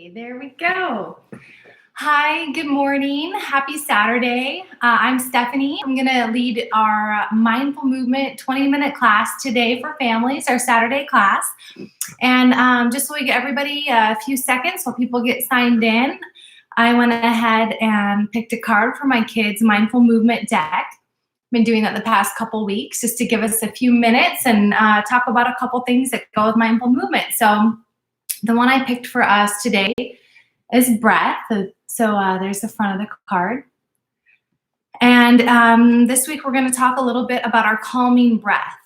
Okay, there we go. Hi, good morning. Happy Saturday. I'm Stephanie. I'm going to lead our mindful movement 20-minute class today for families, our Saturday class. And just so we get everybody a few seconds while people get signed in, I went ahead and picked a card for my kids' mindful movement deck. Been doing that the past couple weeks just to give us a few minutes and talk about a couple things that go with mindful movement. So the one I picked for us today is breath. So there's the front of the card. And this week we're going to talk a little bit about our calming breath.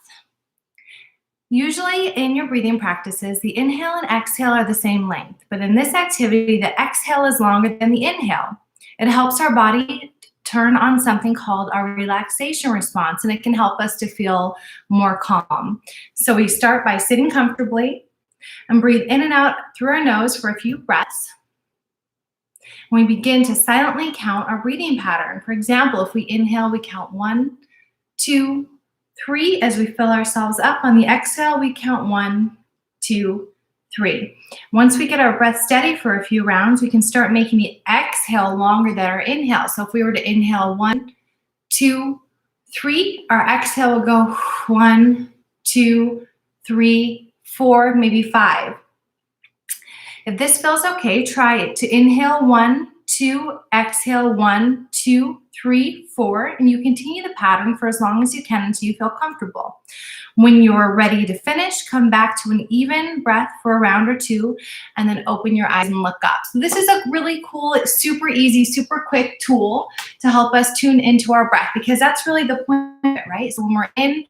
Usually in your breathing practices, the inhale and exhale are the same length, but in this activity, the exhale is longer than the inhale. It helps our body turn on something called our relaxation response, and it can help us to feel more calm. So we start by sitting comfortably and breathe in and out through our nose for a few breaths. We begin to silently count our breathing pattern. For example, if we inhale, we count 1, 2, 3. As we fill ourselves up, on the exhale, we count 1, 2, 3. Once we get our breath steady for a few rounds, we can start making the exhale longer than our inhale. So if we were to inhale 1, 2, 3, our exhale will go 1, 2, 3, 4, maybe 5. If this feels okay, try it to inhale 1, 2, exhale 1, 2, 3, 4, and you continue the pattern for as long as you can until you feel comfortable. When you're ready to finish, come back to an even breath for a round or two, and then open your eyes and look up. So this is a really cool, super easy, super quick tool to help us tune into our breath, because that's really the point of it, right? So when we're in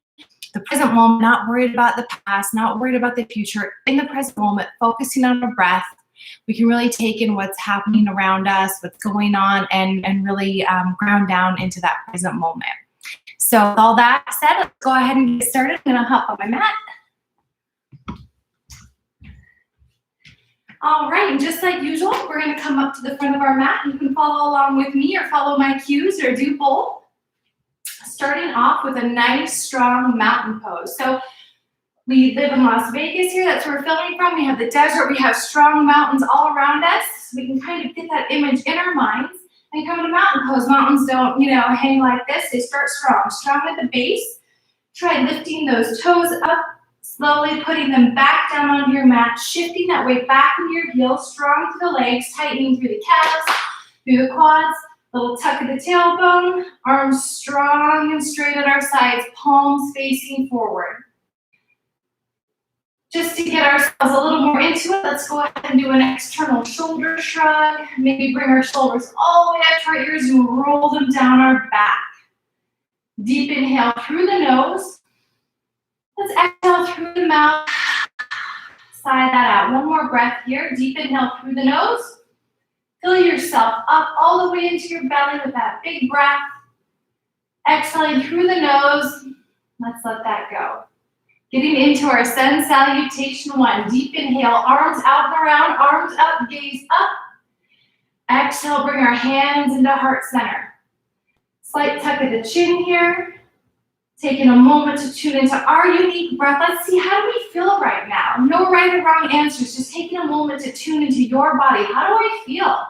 the present moment, not worried about the past, not worried about the future, in the present moment, focusing on our breath, we can really take in what's happening around us, what's going on, and really ground down into that present moment. So with all that said, let's go ahead and get started. I'm gonna hop on my mat. All right, and just like usual, we're gonna come up to the front of our mat. You can follow along with me or follow my cues or do both. Starting off with a nice, strong mountain pose. So we live in Las Vegas here. That's where we're filming from. We have the desert. We have strong mountains all around us. So we can kind of get that image in our minds and come into mountain pose. Mountains don't, hang like this. They start strong. Strong at the base. Try lifting those toes up, slowly putting them back down onto your mat, shifting that weight back into your heels, strong through the legs, tightening through the calves, through the quads. Little tuck of the tailbone, arms strong and straight at our sides, palms facing forward. Just to get ourselves a little more into it, let's go ahead and do an external shoulder shrug. Maybe bring our shoulders all the way up to our ears and roll them down our back. Deep inhale through the nose. Let's exhale through the mouth. Sigh that out. One more breath here. Deep inhale through the nose. Fill yourself up all the way into your belly with that big breath. Exhaling through the nose. Let's let that go. Getting into our sun salutation 1. Deep inhale, arms out and around, arms up, gaze up. Exhale, bring our hands into heart center. Slight tuck of the chin here. Taking a moment to tune into our unique breath. Let's see, how do we feel right now? No right or wrong answers, just taking a moment to tune into your body. How do I feel?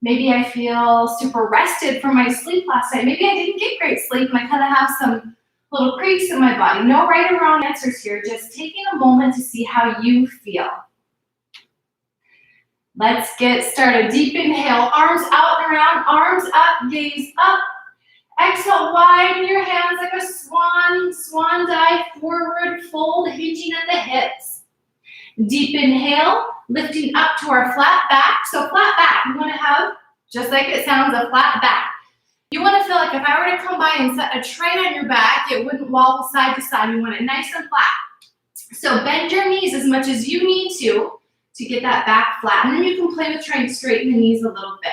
Maybe I feel super rested from my sleep last night. Maybe I didn't get great sleep and I kind of have some little creaks in my body. No right or wrong answers here, just taking a moment to see how you feel. Let's get started. Deep inhale, arms out and around, arms up, gaze up. Exhale, widen your hands like a swan dive forward, fold, hinging at the hips. Deep inhale, lifting up to our flat back. So flat back, you want to have, just like it sounds, a flat back. You want to feel like if I were to come by and set a tray on your back, it wouldn't wobble side to side. You want it nice and flat. So bend your knees as much as you need to get that back flat. And then you can play with trying to straighten the knees a little bit.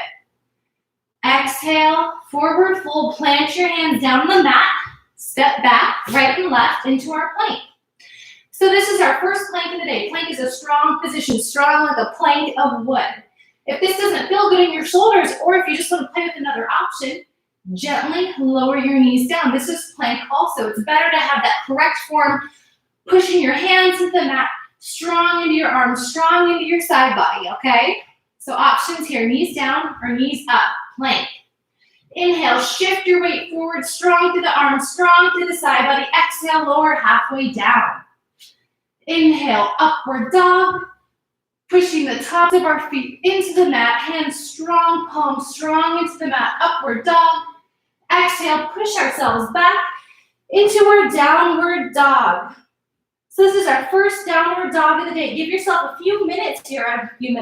Exhale, forward fold, plant your hands down on the mat, step back, right and left into our plank. So this is our first plank of the day. Plank is a strong position, strong like a plank of wood. If this doesn't feel good in your shoulders, or if you just want to play with another option, gently lower your knees down. This is plank also. It's better to have that correct form, pushing your hands into the mat, strong into your arms, strong into your side body, okay? So options here, knees down or knees up, plank. Inhale, shift your weight forward, strong through the arms, strong through the side body. Exhale, lower halfway down. Inhale, upward dog. Pushing the tops of our feet into the mat, hands strong, palms strong into the mat, upward dog. Exhale, push ourselves back into our downward dog. So this is our first downward dog of the day. Give yourself a few minutes here, a few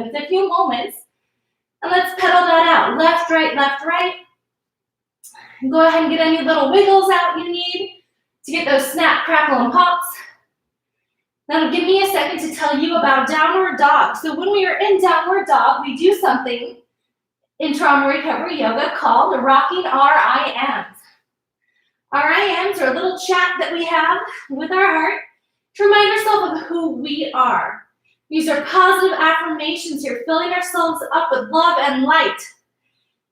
moments, and let's pedal that out. Left, right, left, right. And go ahead and get any little wiggles out you need to get those snap, crackle, and pops. Now give me a second to tell you about downward dog. So when we are in downward dog, we do something in trauma recovery yoga called rocking RIMs. RIMs are a little chat that we have with our heart to remind ourselves of who we are. These are positive affirmations here, filling ourselves up with love and light.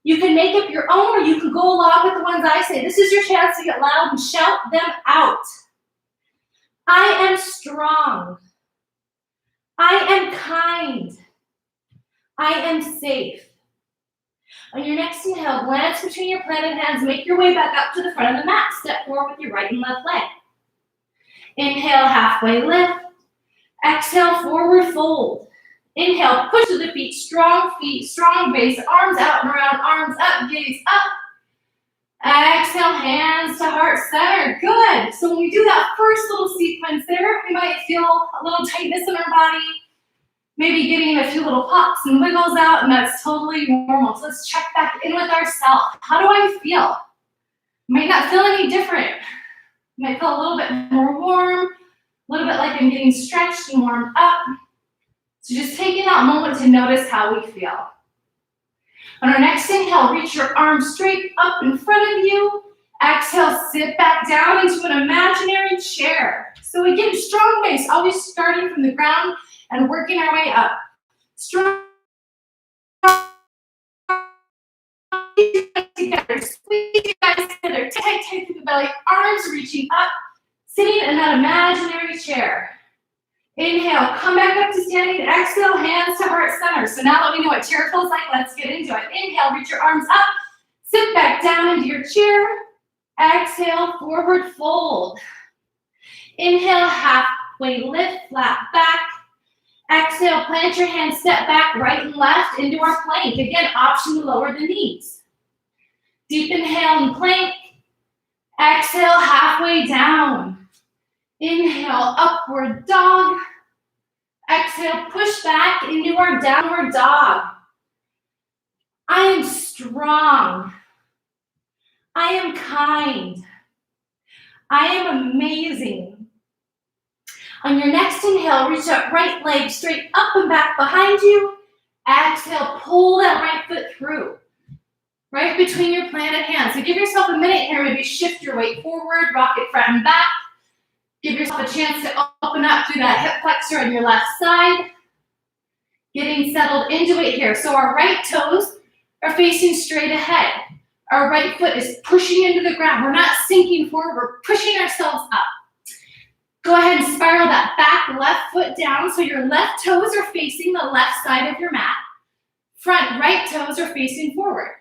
You can make up your own, or you can go along with the ones I say. This is your chance to get loud and shout them out. I am strong. I am kind. I am safe. On your next inhale, glance between your planted hands. Make your way back up to the front of the mat. Step forward with your right and left leg. Inhale, halfway lift. Exhale, forward fold. Inhale, push to the feet, strong base, arms out and around, arms up, gaze up. Exhale, hands to heart center. Good. So when we do that first little sequence there, we might feel a little tightness in our body, maybe getting a few little pops and wiggles out, and that's totally normal. So let's check back in with ourselves. How do I feel? Might not feel any different. Might feel a little bit more warm, a little bit like I'm getting stretched and warmed up. So just taking that moment to notice how we feel. On our next inhale, reach your arms straight up in front of you. Exhale, sit back down into an imaginary chair. So again, strong base, always starting from the ground and working our way up. Strong together, squeeze your guys together, tight through the belly, arms reaching up, sitting in that imaginary chair. Inhale, come back up to standing. Exhale, hands to heart center. So now that we know what chair feels like, let's get into it. Inhale, reach your arms up. Sit back down into your chair. Exhale, forward fold. Inhale, halfway lift, flat back. Exhale, plant your hands, step back, right and left into our plank. Again, option to lower the knees. Deep inhale and plank. Exhale, halfway down. Inhale, upward dog. Exhale, push back into our downward dog. I am strong. I am kind. I am amazing. On your next inhale, reach that right leg straight up and back behind you. Exhale, pull that right foot through, right between your planted hands. So give yourself a minute here, maybe shift your weight forward, rock it front and back. Give yourself a chance to open up through that hip flexor on your left side. Getting settled into it here. So our right toes are facing straight ahead. Our right foot is pushing into the ground. We're not sinking forward, we're pushing ourselves up. Go ahead and spiral that back left foot down so your left toes are facing the left side of your mat. Front right toes are facing forward.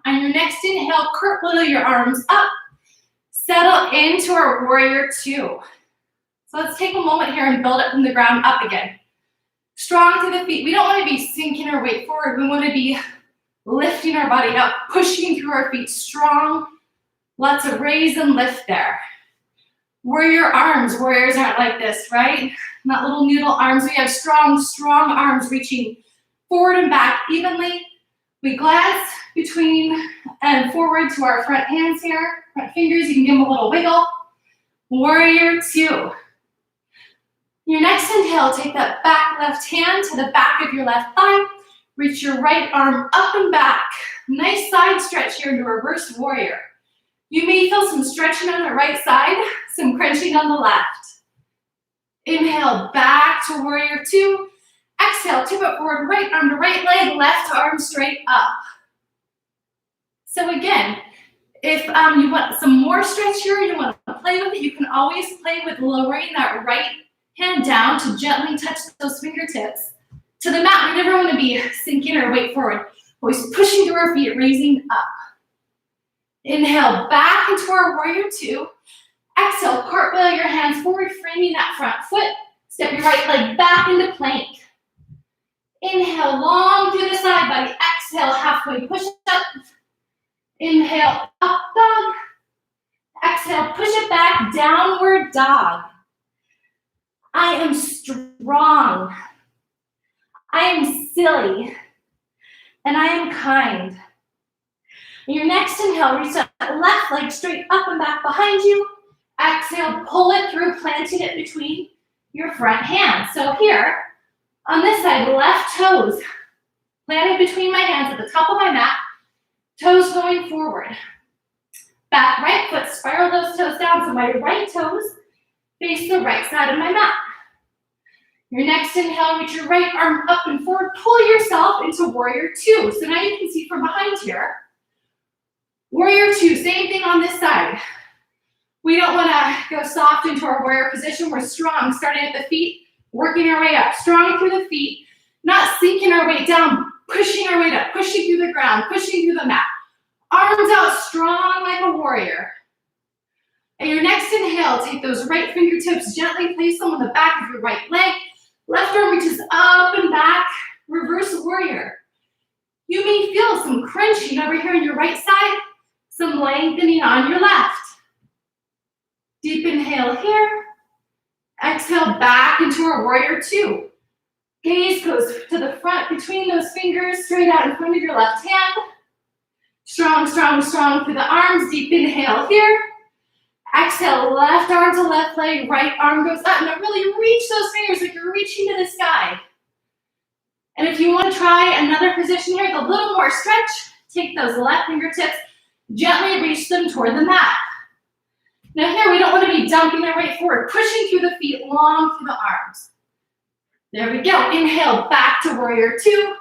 On your next inhale, cartwheel your arms up. Settle into our warrior two. So let's take a moment here and build it from the ground up again. Strong through the feet. We don't want to be sinking our weight forward. We want to be lifting our body up, pushing through our feet. Strong. Lots of raise and lift there. Warrior arms. Warriors aren't like this, right? Not little noodle arms. We have strong arms reaching forward and back evenly. We glance between and forward to our front hands here. Front fingers. You can give them a little wiggle. Warrior two. Your next inhale, take that back left hand to the back of your left thigh. Reach your right arm up and back. Nice side stretch here into reverse warrior. You may feel some stretching on the right side, some crunching on the left. Inhale, back to warrior two. Exhale, tip it forward, right arm to right leg, left arm straight up. So again, if you want some more stretch here, you want to play with it, you can always play with lowering that right hand down to gently touch those fingertips to the mat. We never want to be sinking our weight forward. Always pushing through our feet, raising up. Inhale, back into our warrior two. Exhale, cartwheel your hands forward, framing that front foot. Step your right leg back into plank. Inhale, long through the side body. Exhale, halfway push up. Inhale, up dog. Exhale, push it back, downward dog. I am strong. I am silly. And I am kind. Your next inhale, reach that left leg straight up and back behind you. Exhale, pull it through, planting it between your front hands. So here, on this side, left toes planted between my hands at the top of my mat, toes going forward. Back right foot, spiral those toes down so my right toes face the right side of my mat. Your next inhale, reach your right arm up and forward, pull yourself into warrior two. So now you can see from behind here, warrior two, same thing on this side. We don't want to go soft into our warrior position. We're strong, starting at the feet, working our way up, strong through the feet, not sinking our weight down, pushing our weight up, pushing through the ground, pushing through the mat. Arms out strong like a warrior. And your next inhale, take those right fingertips, gently place them on the back of your right leg. Left arm reaches up and back, reverse warrior. You may feel some crunching over here on your right side, some lengthening on your left. Deep inhale here. Exhale back into our warrior two. Gaze goes to the front between those fingers, straight out in front of your left hand. Strong, strong, strong through the arms. Deep inhale here. Exhale, left arm to left leg, right arm goes up. Now really reach those fingers like you're reaching to the sky. And if you want to try another position here with a little more stretch, take those left fingertips, gently reach them toward the mat. Now here, we don't want to be dumping our weight forward, pushing through the feet, long through the arms. There we go. Inhale, back to warrior two.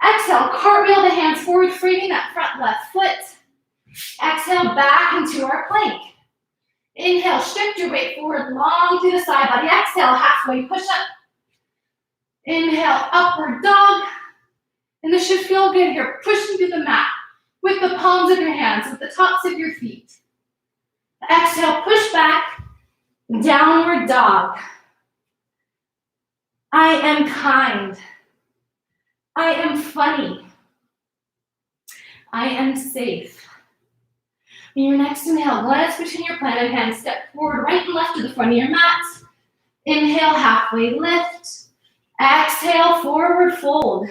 Exhale, cartwheel the hands forward, framing that front left foot. Exhale, back into our plank. Inhale, shift your weight forward, long through the side body. Exhale, halfway push up. Inhale, upward dog. And this should feel good here, pushing through the mat with the palms of your hands, with the tops of your feet. Exhale, push back, downward dog. I am kind. I am funny. I am safe. In your next inhale, glance between your planted hands, step forward, right and left to the front of your mat. Inhale, halfway lift. Exhale, forward fold.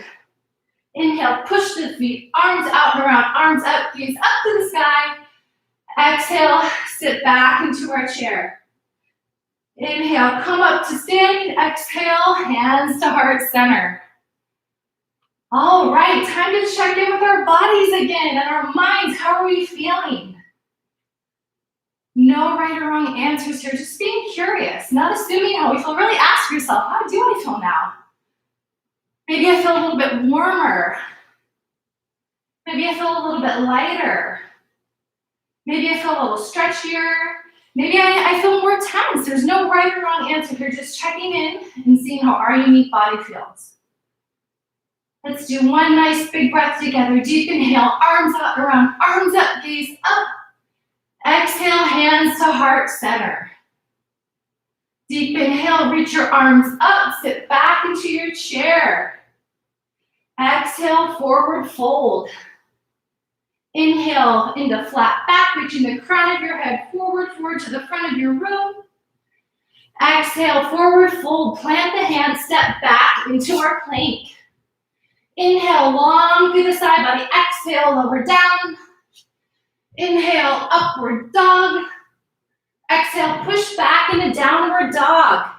Inhale, push the feet, arms out and around, arms up, gaze up to the sky. Exhale, sit back into our chair. Inhale, come up to standing. Exhale, hands to heart center. All right, time to check in with our bodies again and our minds. How are we feeling? No right or wrong answers here, just being curious, not assuming how we feel. Really ask yourself, how do I feel now? Maybe I feel a little bit warmer. Maybe I feel a little bit lighter. Maybe I feel a little stretchier. Maybe I feel more tense. There's no right or wrong answer here, just checking in and seeing how our unique body feels. Let's do one nice big breath together. Deep inhale, arms out around, arms up, gaze up. Exhale, hands to heart center. Deep inhale, reach your arms up, sit back into your chair. Exhale, forward fold. Inhale into flat back, reaching the crown of your head forward to the front of your room. Exhale, forward fold, plant the hands, step back into our plank. Inhale, long through the side body. Exhale, lower down. Inhale, upward dog. Exhale, push back into downward dog.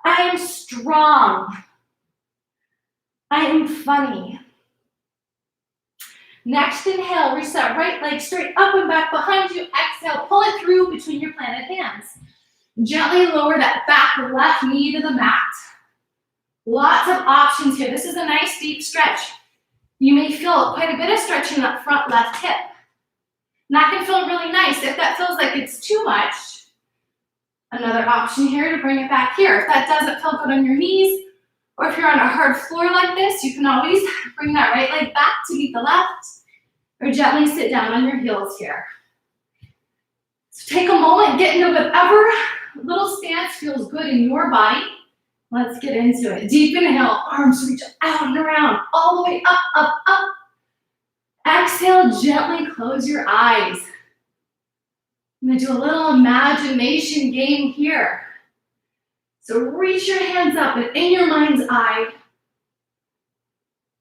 I am strong. I am funny. Next inhale, reach that right leg straight up and back behind you. Exhale, pull it through between your planted hands. Gently lower that back left knee to the mat. Lots of options here. This is a nice deep stretch. You may feel quite a bit of stretch in that front left hip. And that can feel really nice. If that feels like it's too much, another option here to bring it back here. If that doesn't feel good on your knees, Or if you're on a hard floor like this, you can always bring that right leg back to meet the left, or gently sit down on your heels here. So take a moment, get into whatever little stance feels good in your body. Let's get into it. Deep inhale, arms reach out and around, all the way up, up, up. Exhale, gently close your eyes. I'm gonna do a little imagination game here. So reach your hands up and in your mind's eye,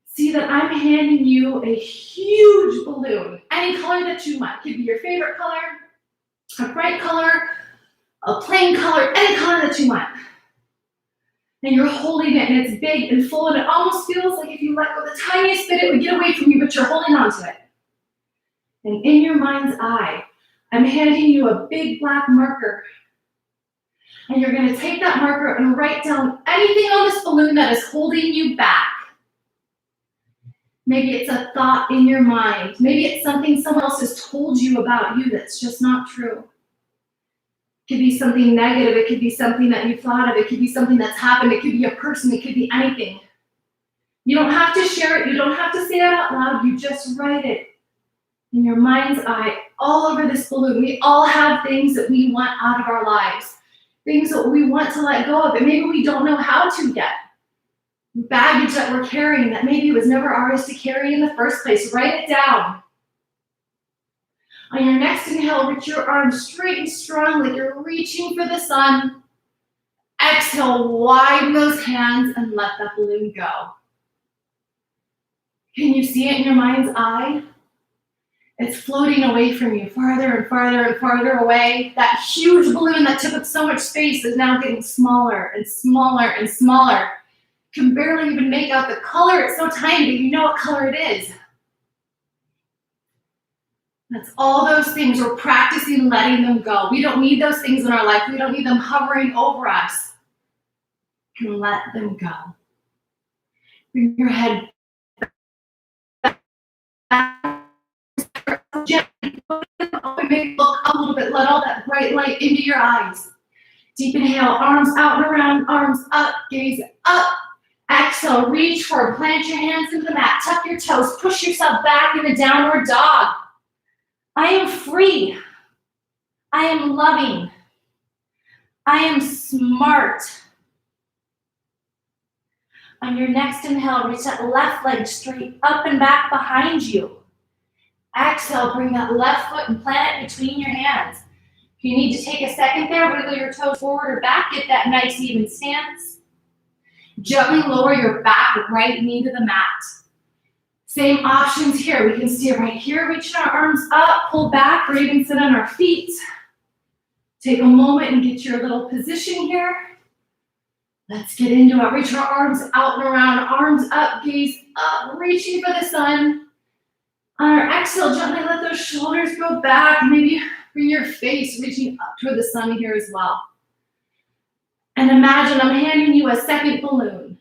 see that I'm handing you a huge balloon, any color that you want. It could be your favorite color, a bright color, a plain color, any color that you want. And you're holding it, and it's big and full, and it almost feels like if you let go the tiniest bit, it would get away from you, but you're holding on to it. And in your mind's eye, I'm handing you a big black marker. And you're going to take that marker and write down anything on this balloon that is holding you back. Maybe it's a thought in your mind. Maybe it's something someone else has told you about you that's just not true. It could be something negative. It could be something that you thought of. It could be something that's happened. It could be a person. It could be anything. You don't have to share it. You don't have to say it out loud. You just write it in your mind's eye all over this balloon. We all have things that we want out of our lives. Things that we want to let go of, and maybe we don't know how to yet. Baggage that we're carrying that maybe was never ours to carry in the first place. Write it down. On your next inhale, reach your arms straight and strong like you're reaching for the sun. Exhale, widen those hands and let that balloon go. Can you see it in your mind's eye? It's floating away from you, farther and farther and farther away. That huge balloon that took up so much space is now getting smaller and smaller and smaller. You can barely even make out the color. It's so tiny, but you know what color it is. That's all those things. We're practicing letting them go. We don't need those things in our life. We don't need them hovering over us. You can let them go. Bring your head back. Gently open, maybe look a little bit, let all that bright light into your eyes. Deep inhale, arms out and around, arms up, gaze up. Exhale, reach forward, plant your hands into the mat, tuck your toes, push yourself back into downward dog. I am free. I am loving. I am smart. On your next inhale, reach that left leg straight up and back behind you. Exhale, bring that left foot and plant it between your hands. If you need to take a second there, wiggle your toes forward or back, get that nice even stance. Gently lower your back right knee to the mat. Same options here. We can stay right here, reaching our arms up, pull back, or even sit on our feet. Take a moment and get your little position here. Let's get into it. Reach our arms out and around, arms up, gaze up, reaching for the sun. On our exhale, gently let those shoulders go back. Maybe bring your face reaching up toward the sun here as well. And imagine I'm handing you a second balloon.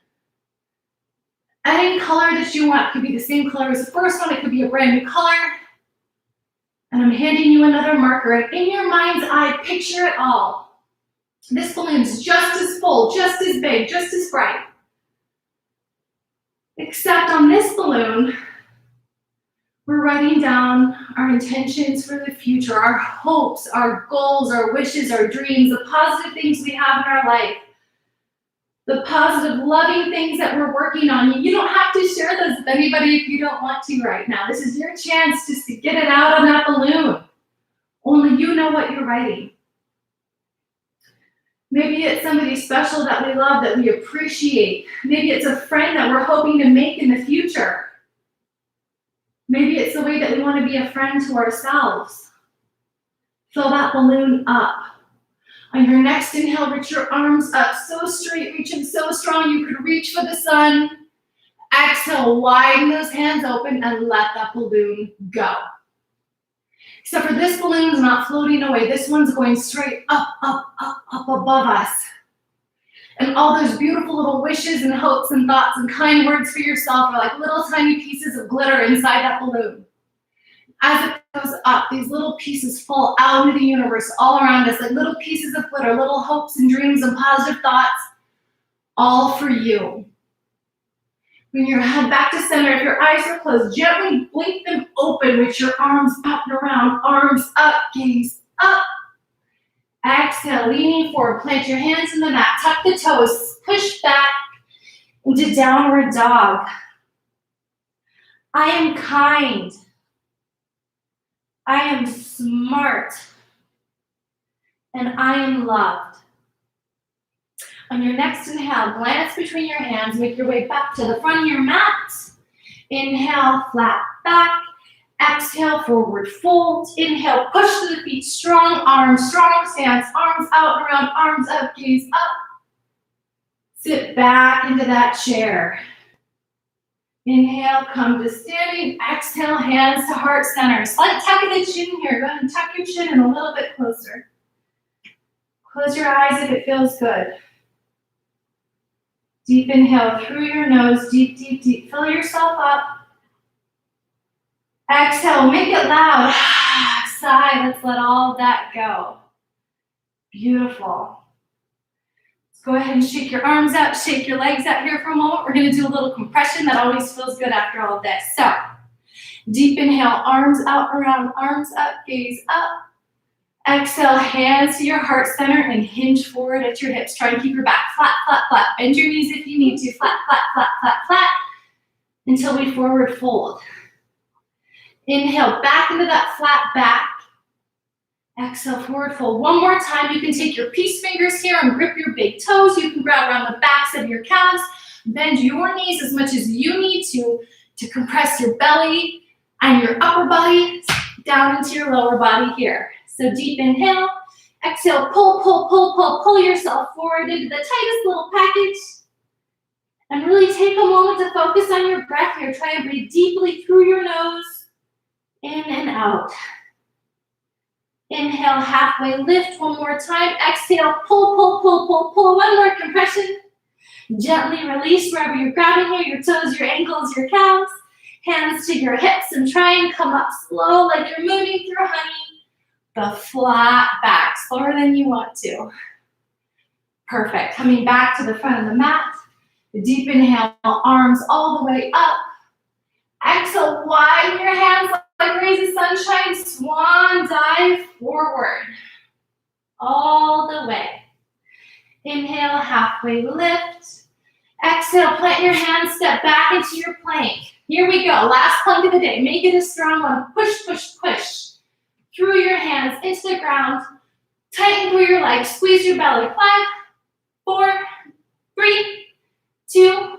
Any color that you want. It could be the same color as the first one. It could be a brand new color. And I'm handing you another marker. And in your mind's eye, picture it all. This balloon's just as full, just as big, just as bright. Except on this balloon, we're writing down our intentions for the future, our hopes, our goals, our wishes, our dreams, the positive things we have in our life, the positive, loving things that we're working on. You don't have to share those with anybody if you don't want to right now. This is your chance just to get it out on that balloon. Only you know what you're writing. Maybe it's somebody special that we love, that we appreciate. Maybe it's a friend that we're hoping to make in the future. Maybe it's the way that we want to be a friend to ourselves. Fill that balloon up. On your next inhale, reach your arms up so straight, reaching so strong you could reach for the sun. Exhale, widen those hands open and let that balloon go. Except for this balloon's not floating away. This one's going straight up, up, up, up above us. And all those beautiful little wishes and hopes and thoughts and kind words for yourself are like little tiny pieces of glitter inside that balloon. As it goes up, these little pieces fall out into the universe all around us, like little pieces of glitter, little hopes and dreams and positive thoughts, all for you. Bring your head back to center. If your eyes are closed, gently blink them open with your arms up and around, arms up, gaze up. Exhale, leaning forward, plant your hands in the mat, tuck the toes, push back into downward dog. I am kind. I am smart. And I am loved. On your next inhale, glance between your hands, make your way back to the front of your mat. Inhale, flat back. Exhale, forward fold. Inhale, push to the feet, strong arms, strong stance, arms out and around, arms up, gaze up. Sit back into that chair. Inhale, come to standing. Exhale, hands to heart center. Slight tuck of the chin here. Go ahead and tuck your chin in a little bit closer. Close your eyes if it feels good. Deep inhale through your nose, deep, deep, deep. Fill yourself up. Exhale, make it loud. Sigh, let's let all that go. Beautiful. Let's go ahead and shake your arms out, shake your legs out here for a moment. We're gonna do a little compression. That always feels good after all of this. So, deep inhale, arms out around, arms up, gaze up. Exhale, hands to your heart center and hinge forward at your hips. Try and keep your back flat, flat, flat. Bend your knees if you need to. Flat, flat, flat, flat, flat. Until we forward fold. Inhale, back into that flat back. Exhale, forward fold. One more time. You can take your peace fingers here and grip your big toes. You can grab around the backs of your calves. Bend your knees as much as you need to compress your belly and your upper body down into your lower body here. So deep inhale, exhale, pull, pull, pull, pull, pull yourself forward into the tightest little package. And really take a moment to focus on your breath here. Try and breathe deeply through your nose, in and out. Inhale, halfway lift, one more time. Exhale, pull, pull, pull, pull, pull. One more compression. Gently release wherever you're grabbing here, your toes, your ankles, your calves. Hands to your hips and try and come up slow like you're moving through honey. The flat back, slower than you want to. Perfect. Coming back to the front of the mat. The deep inhale, arms all the way up. Exhale, widen your hands like rays of sunshine. Swan dive forward. All the way. Inhale, halfway lift. Exhale, plant your hands, step back into your plank. Here we go. Last plank of the day. Make it a strong one. Push, push, push. Through your hands into the ground. Tighten through your legs. Squeeze your belly. 5, 4, 3, 2,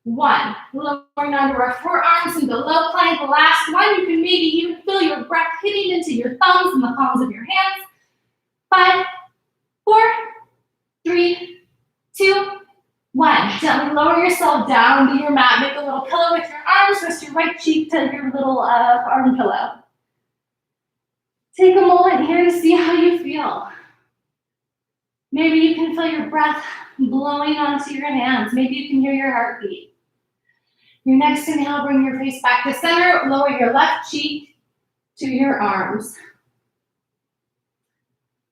1. Lowering onto our forearms into low plank. The last one. You can maybe even feel your breath hitting into your thumbs and the palms of your hands. 5, 4, 3, 2, 1. Gently lower yourself down to your mat. Make a little pillow with your arms. Rest your right cheek to your little arm pillow. Take a moment here to see how you feel. Maybe you can feel your breath blowing onto your hands. Maybe you can hear your heartbeat. Your next inhale, bring your face back to center. Lower your left cheek to your arms.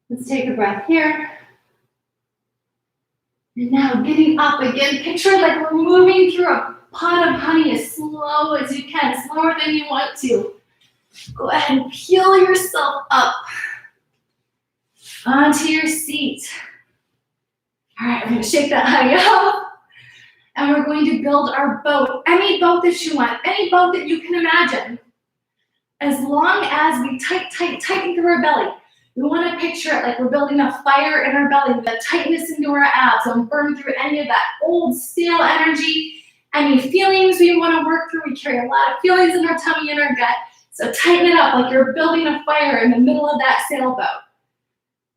Let's take a breath here. And now getting up again. Picture like we're moving through a pot of honey as slow as you can, slower than you want to. Go ahead and peel yourself up onto your seat. All right, we're going to shake that honey up. And we're going to build our boat. Any boat that you want, any boat that you can imagine. As long as we tighten through our belly. We want to picture it like we're building a fire in our belly, the tightness into our abs. Don't burn through any of that old, stale energy. Any feelings we want to work through. We carry a lot of feelings in our tummy and our gut. So tighten it up like you're building a fire in the middle of that sailboat.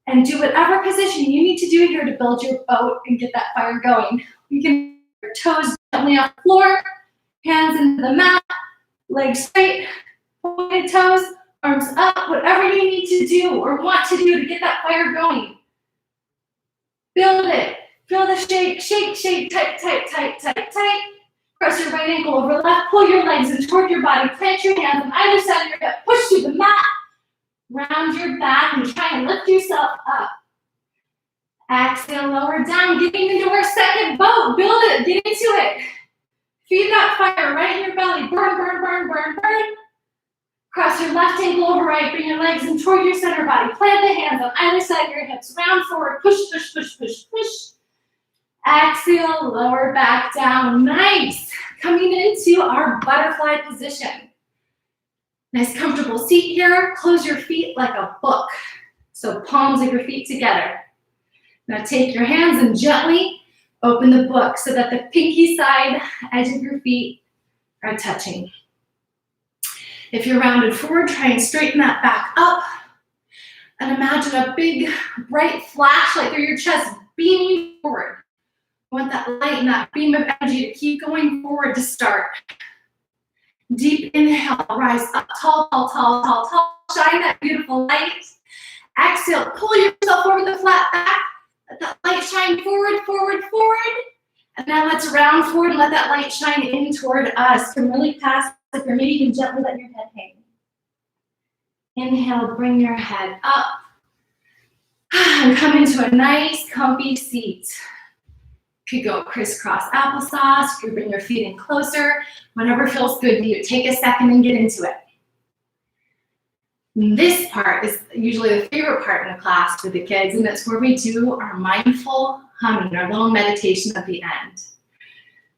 And do whatever position you need to do here to build your boat and get that fire going. You can put your toes gently off the floor, hands into the mat, legs straight, pointed toes, arms up, whatever you need to do or want to do to get that fire going. Build it. Feel the shake, shake, shake, tight, tight, tight, tight, tight. Press your right ankle over left, pull your legs in toward your body, plant your hands on either side of your hip, push to the mat, round your back, and try and lift yourself up. Exhale, lower down, getting into our second boat. Build it, get into it. Feed that fire right in your belly. Burn, burn, burn, burn, burn. Cross your left ankle over right. Bring your legs in toward your center body. Plant the hands on either side of your hips. Round forward. Push, push, push, push, push. Exhale, lower back down. Nice. Coming into our butterfly position. Nice comfortable seat here. Close your feet like a book. So palms of your feet together. Now take your hands and gently open the book so that the pinky side edge of your feet are touching. If you're rounded forward, try and straighten that back up. And imagine a big, bright flashlight through your chest beaming forward. You want that light and that beam of energy to keep going forward to start. Deep inhale, rise up tall, tall, tall, tall, tall. Shine that beautiful light. Exhale, pull yourself over the flat back. Let that light shine forward, forward, forward. And now let's round forward and let that light shine in toward us. Come really past, if you're maybe even gently let your head hang. Inhale, bring your head up. And come into a nice, comfy seat. You could go crisscross applesauce. You could bring your feet in closer. Whatever feels good to you. Take a second and get into it. This part is usually the favorite part in the class with the kids, and that's where we do our mindful humming, our little meditation at the end.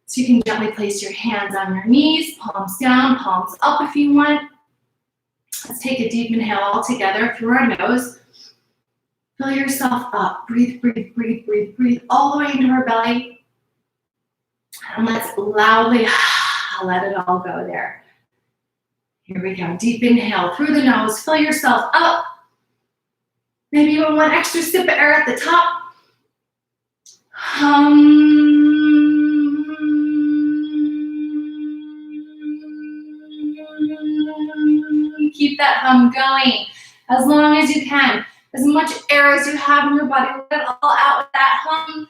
So you can gently place your hands on your knees, palms down, palms up if you want. Let's take a deep inhale all together through our nose. Fill yourself up. Breathe, breathe, breathe, breathe, breathe all the way into our belly. And let's loudly let it all go there. Here we go. Deep inhale through the nose. Fill yourself up. Maybe even one extra sip of air at the top. Keep that hum going as long as you can. As much air as you have in your body, let it all out with that hum.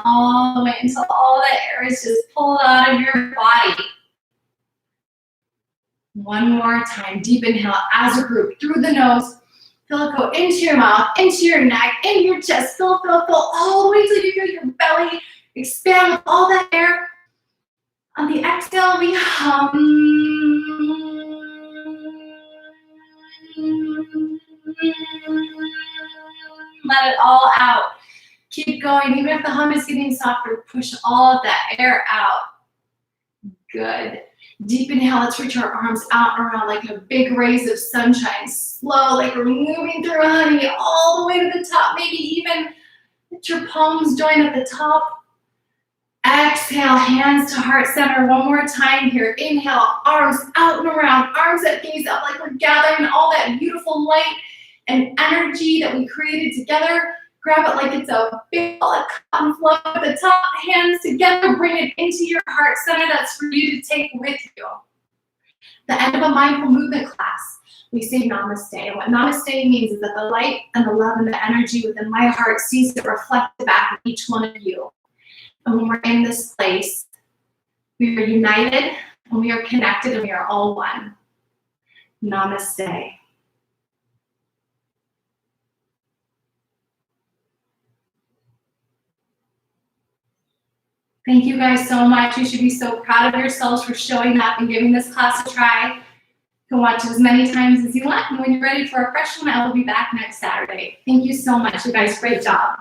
All the way until all the air is just pulled out of your body. One more time. Deep inhale as a group through the nose. Feel it go into your mouth, into your neck, into your chest. Fill, fill, fill all the way till you feel your belly expand with all that air. On the exhale, we hum. Let it all out. Keep going. Even if the hum is getting softer, push all of that air out. Good. Deep inhale. Let's reach our arms out and around like a big rays of sunshine. Slow, like we're moving through honey all the way to the top. Maybe even let your palms join at the top. Exhale, hands to heart center. One more time here. Inhale, arms out and around. Arms that gaze up like we're gathering all that beautiful light and energy that we created together. Grab it like it's a big ball of cotton flow at the top. Hands together. Bring it into your heart center. That's for you to take with you. The end of a mindful movement class, we say namaste. And what namaste means is that the light and the love and the energy within my heart sees it reflected back in each one of you. And when we're in this place, we are united and we are connected and we are all one. Namaste. Thank you guys so much. You should be so proud of yourselves for showing up and giving this class a try. You can watch it as many times as you want. And when you're ready for a fresh one, I will be back next Saturday. Thank you so much, you guys. Great job.